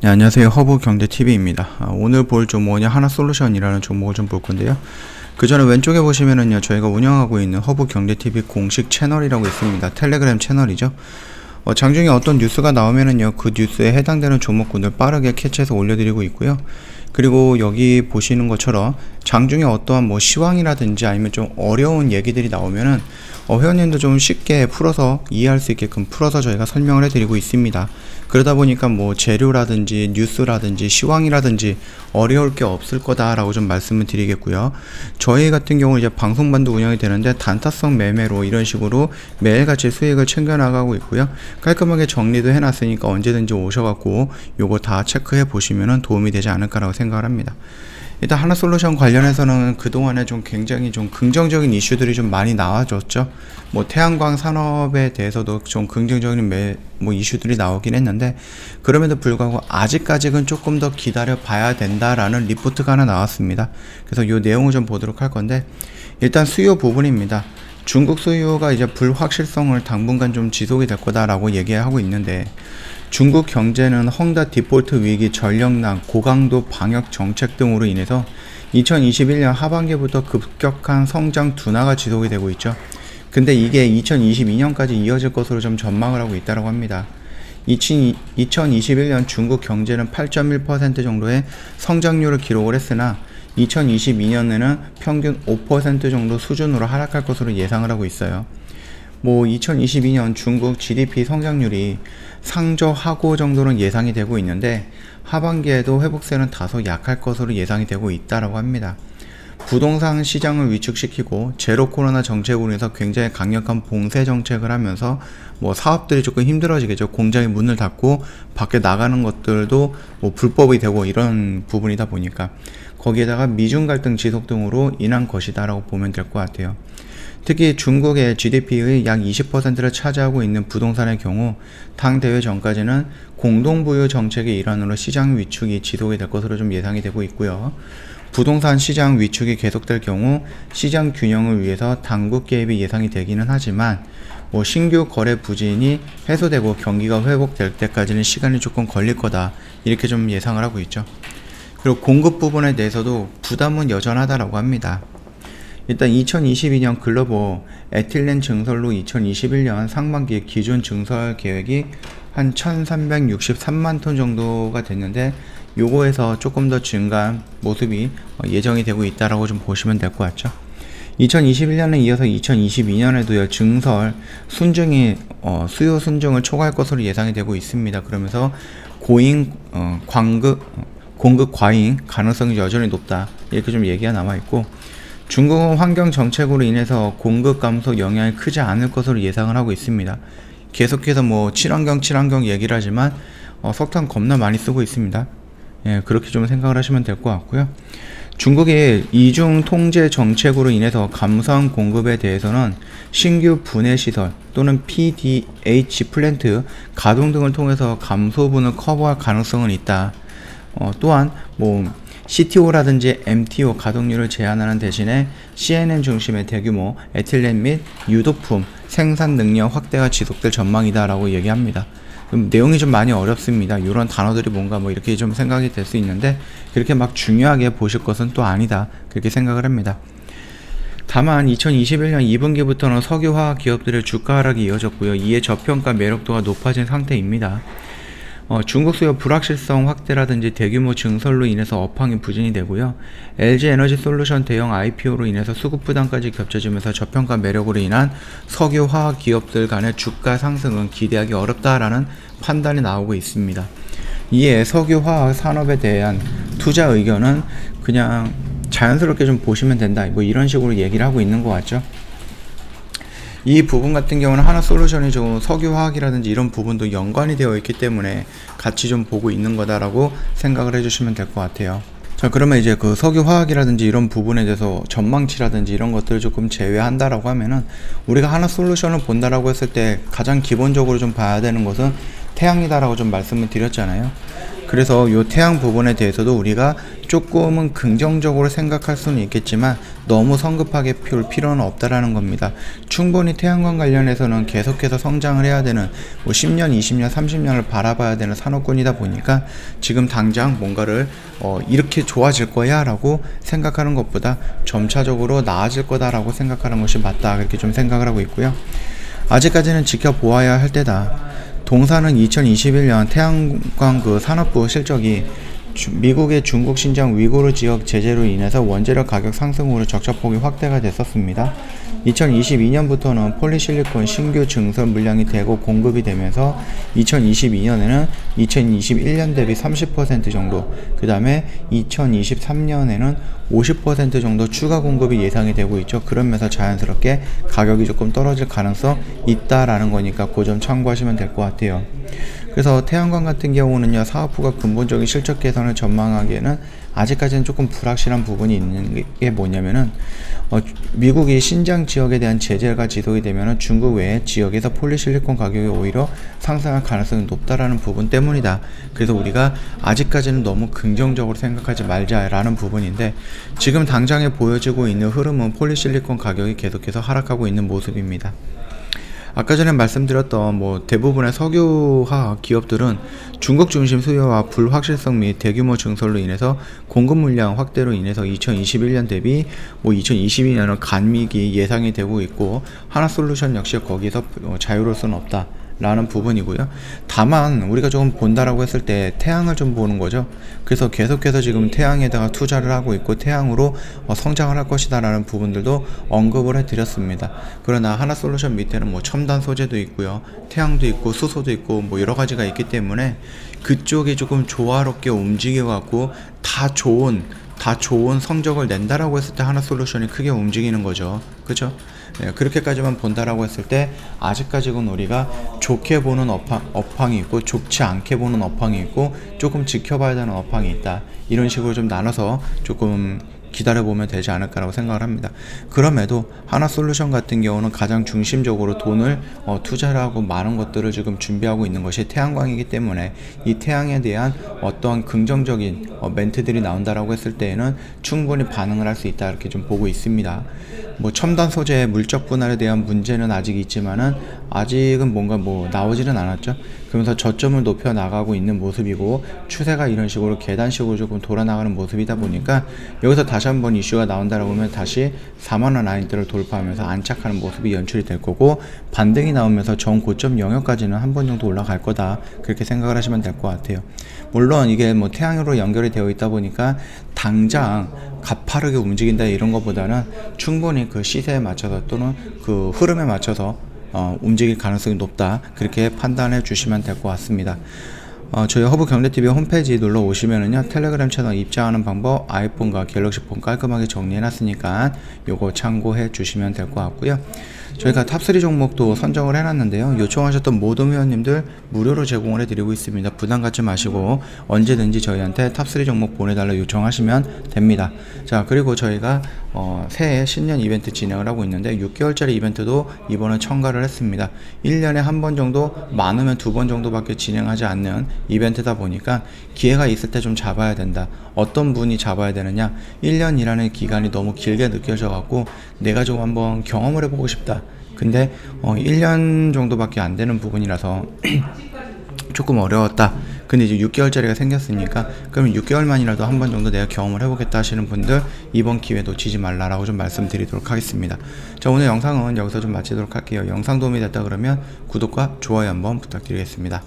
네, 안녕하세요. 허브경제TV입니다. 오늘 볼 종목은 하나솔루션이라는 종목을 좀 볼 건데요. 그 전에 왼쪽에 보시면은요, 저희가 운영하고 있는 허브경제TV 공식 채널이라고 있습니다. 텔레그램 채널이죠. 장중에 어떤 뉴스가 나오면은요, 그 뉴스에 해당되는 종목군을 빠르게 캐치해서 올려드리고 있고요. 그리고 여기 보시는 것처럼 장중에 어떠한 시황이라든지 아니면 좀 어려운 얘기들이 나오면은 회원님도 좀 쉽게 풀어서 이해할 수 있게끔 풀어서 저희가 설명을 해드리고 있습니다. 그러다 보니까 재료라든지 뉴스라든지 시황이라든지 어려울 게 없을 거다라고 좀 말씀을 드리겠고요. 저희 같은 경우 이제 방송반도 운영이 되는데 단타성 매매로 이런 식으로 매일같이 수익을 챙겨 나가고 있고요. 깔끔하게 정리도 해놨으니까 언제든지 오셔갖고 요거 다 체크해 보시면은 도움이 되지 않을까라고 생각을 합니다. 일단 하나솔루션 관련해서는 그동안에 좀 굉장히 좀 긍정적인 이슈들이 좀 많이 나와줬죠. 태양광 산업에 대해서도 좀 긍정적인 이슈들이 나오긴 했는데, 그럼에도 불구하고 아직까지는 조금 더 기다려 봐야 된다라는 리포트가 하나 나왔습니다. 그래서 이 내용을 좀 보도록 할 건데, 일단 수요 부분입니다. 중국 수요가 이제 불확실성을 당분간 좀 지속이 될 거다라고 얘기하고 있는데, 중국 경제는 헝다 디폴트 위기, 전력난, 고강도 방역 정책 등으로 인해서 2021년 하반기부터 급격한 성장 둔화가 지속이 되고 있죠. 근데 이게 2022년까지 이어질 것으로 좀 전망을 하고 있다고 합니다. 2021년 중국 경제는 8.1% 정도의 성장률을 기록을 했으나 2022년에는 평균 5% 정도 수준으로 하락할 것으로 예상을 하고 있어요. 2022년 중국 GDP 성장률이 상저하고 정도는 예상이 되고 있는데, 하반기에도 회복세는 다소 약할 것으로 예상이 되고 있다고 합니다. 부동산 시장을 위축시키고 제로 코로나 정책으로 해서 굉장히 강력한 봉쇄 정책을 하면서 사업들이 조금 힘들어지겠죠. 공장이 문을 닫고 밖에 나가는 것들도 불법이 되고 이런 부분이다 보니까, 거기에다가 미중 갈등 지속 등으로 인한 것이다 라고 보면 될 것 같아요. 특히 중국의 GDP의 약 20%를 차지하고 있는 부동산의 경우 당 대회 전까지는 공동부유 정책의 일환으로 시장 위축이 지속이 될 것으로 좀 예상이 되고 있고요. 부동산 시장 위축이 계속될 경우 시장 균형을 위해서 당국 개입이 예상이 되기는 하지만 신규 거래 부진이 해소되고 경기가 회복될 때까지는 시간이 조금 걸릴 거다, 이렇게 좀 예상을 하고 있죠. 그리고 공급 부분에 대해서도 부담은 여전하다라고 합니다. 일단 2022년 글로벌 에틸렌 증설로 2021년 상반기 기준 증설 계획이 한 1363만 톤 정도가 됐는데, 요거에서 조금 더 증가한 모습이 예정이 되고 있다라고 좀 보시면 될 것 같죠. 2021년에 이어서 2022년에도요, 증설 순증이 수요 순증을 초과할 것으로 예상이 되고 있습니다. 그러면서 공급 과잉 가능성이 여전히 높다, 이렇게 좀 얘기가 남아 있고, 중국은 환경 정책으로 인해서 공급 감소 영향이 크지 않을 것으로 예상을 하고 있습니다. 계속해서 친환경 얘기를 하지만 석탄 겁나 많이 쓰고 있습니다. 그렇게 좀 생각을 하시면 될 것 같고요. 중국의 이중 통제 정책으로 인해서 감소한 공급에 대해서는 신규 분해 시설 또는 PDH 플랜트 가동 등을 통해서 감소분을 커버할 가능성은 있다. 또한 CTO라든지 MTO 가동률을 제한하는 대신에 CNM 중심의 대규모 에틸렌 및 유도품 생산 능력 확대가 지속될 전망이다 라고 얘기합니다. 내용이 좀 많이 어렵습니다. 이런 단어들이 뭔가 이렇게 좀 생각이 될 수 있는데, 그렇게 중요하게 보실 것은 또 아니다, 그렇게 생각을 합니다. 다만 2021년 2분기부터는 석유화학 기업들의 주가 하락이 이어졌고요. 이에 저평가 매력도가 높아진 상태입니다. 중국 수요 불확실성 확대라든지 대규모 증설로 인해서 업황이 부진이 되고요. LG에너지솔루션 대형 IPO로 인해서 수급 부담까지 겹쳐지면서 저평가 매력으로 인한 석유화학 기업들 간의 주가 상승은 기대하기 어렵다라는 판단이 나오고 있습니다. 이에 석유화학 산업에 대한 투자 의견은 그냥 자연스럽게 좀 보시면 된다, 이런 식으로 얘기를 하고 있는 것 같죠. 이 부분 같은 경우는 하나솔루션이 좀 석유화학이라든지 이런 부분도 연관이 되어 있기 때문에 같이 좀 보고 있는 거다라고 생각을 해주시면 될 것 같아요. 자, 그러면 이제 그 석유화학이라든지 이런 부분에 대해서 전망치라든지 이런 것들을 조금 제외한다라고 하면은, 우리가 하나솔루션을 본다라고 했을 때 가장 기본적으로 좀 봐야 되는 것은 태양이다라고 좀 말씀을 드렸잖아요. 그래서 요 태양 부분에 대해서도 우리가 조금은 긍정적으로 생각할 수는 있겠지만 너무 성급하게 피울 필요는 없다라는 겁니다. 충분히 태양광 관련해서는 계속해서 성장을 해야 되는 10년, 20년, 30년을 바라봐야 되는 산업군이다 보니까 지금 당장 뭔가를 이렇게 좋아질 거야 라고 생각하는 것보다 점차적으로 나아질 거다라고 생각하는 것이 맞다, 그렇게 좀 생각을 하고 있고요. 아직까지는 지켜보아야 할 때다. 동사는 2021년 태양광 산업부 실적이 미국의 중국 신장 위구르 지역 제재로 인해서 원재료 가격 상승으로 적자폭이 확대가 됐었습니다. 2022년부터는 폴리실리콘 신규 증설 물량이 대거 공급이 되면서 2022년에는 2021년 대비 30% 정도, 그 다음에 2023년에는 50% 정도 추가 공급이 예상이 되고 있죠. 그러면서 자연스럽게 가격이 조금 떨어질 가능성 있다라는 거니까 그 점 참고하시면 될 것 같아요. 그래서 태양광 같은 경우는요, 사업부가 근본적인 실적 개선을 전망하기에는 아직까지는 조금 불확실한 부분이 있는 게 뭐냐면은 미국이 신장 지역에 대한 제재가 지속이 되면은 중국 외의 지역에서 폴리실리콘 가격이 오히려 상승할 가능성이 높다라는 부분 때문이다. 그래서 우리가 아직까지는 너무 긍정적으로 생각하지 말자라는 부분인데, 지금 당장에 보여지고 있는 흐름은 폴리실리콘 가격이 계속해서 하락하고 있는 모습입니다. 아까 전에 말씀드렸던 대부분의 석유화학 기업들은 중국 중심 수요와 불확실성 및 대규모 증설로 인해서 공급 물량 확대로 인해서 2021년 대비 2022년은 간미기 예상이 되고 있고, 하나솔루션 역시 거기서 자유로울 수는 없다 라는 부분이고요. 다만 우리가 조금 본다라고 했을 때 태양을 좀 보는 거죠. 그래서 계속해서 지금 태양에다가 투자를 하고 있고 태양으로 성장을 할 것이다 라는 부분들도 언급을 해드렸습니다. 그러나 하나솔루션 밑에는 첨단 소재도 있고요, 태양도 있고 수소도 있고 여러 가지가 있기 때문에 그쪽이 조금 조화롭게 움직여 갖고 다 좋은 성적을 낸다라고 했을 때 하나솔루션이 크게 움직이는 거죠. 그죠? 네, 그렇게까지만 본다라고 했을 때 아직까지는 우리가 좋게 보는 업황이 있고 좋지 않게 보는 업황이 있고 조금 지켜봐야 되는 업황이 있다, 이런 식으로 좀 나눠서 조금 기다려보면 되지 않을까라고 생각을 합니다. 그럼에도 하나솔루션 같은 경우는 가장 중심적으로 돈을 투자를 하고 많은 것들을 지금 준비하고 있는 것이 태양광이기 때문에 이 태양에 대한 어떠한 긍정적인 멘트들이 나온다라고 했을 때에는 충분히 반응을 할 수 있다, 이렇게 좀 보고 있습니다. 첨단 소재의 물적 분할에 대한 문제는 아직 있지만은 아직은 뭔가 나오지는 않았죠. 그러면서 저점을 높여 나가고 있는 모습이고 추세가 이런 식으로 계단식으로 조금 돌아나가는 모습이다 보니까 여기서 다시 한번 이슈가 나온다라고 하면 다시 4만원 라인대를 돌파하면서 안착하는 모습이 연출이 될 거고, 반등이 나오면서 전 고점 영역까지는 한 번 정도 올라갈 거다, 그렇게 생각을 하시면 될 것 같아요. 물론 이게 태양으로 연결이 되어 있다 보니까 당장 가파르게 움직인다 이런 것보다는 충분히 그 시세에 맞춰서 또는 그 흐름에 맞춰서 움직일 가능성이 높다, 그렇게 판단해 주시면 될 것 같습니다. 저희 허브경제TV 홈페이지 놀러 오시면은요, 텔레그램 채널 입장하는 방법, 아이폰과 갤럭시폰 깔끔하게 정리해 놨으니까 요거 참고해 주시면 될 것 같고요. 저희가 탑3 종목도 선정을 해놨는데요, 요청하셨던 모든 회원님들 무료로 제공을 해드리고 있습니다. 부담 갖지 마시고 언제든지 저희한테 탑3 종목 보내달라 요청하시면 됩니다. 자, 그리고 저희가 새해 신년 이벤트 진행을 하고 있는데 6개월짜리 이벤트도 이번에 첨가를 했습니다. 1년에 한 번 정도, 많으면 2번 정도밖에 진행하지 않는 이벤트다 보니까 기회가 있을 때 좀 잡아야 된다. 어떤 분이 잡아야 되느냐, 1년이라는 기간이 너무 길게 느껴져 갖고 내가 좀 한번 경험을 해보고 싶다. 근데 1년 정도밖에 안 되는 부분이라서 조금 어려웠다. 근데 이제 6개월짜리가 생겼으니까 그러면 6개월만이라도 한 번 정도 내가 경험을 해보겠다 하시는 분들 이번 기회 놓치지 말라라고 좀 말씀드리도록 하겠습니다. 자, 오늘 영상은 여기서 좀 마치도록 할게요. 영상 도움이 됐다 그러면 구독과 좋아요 한번 부탁드리겠습니다.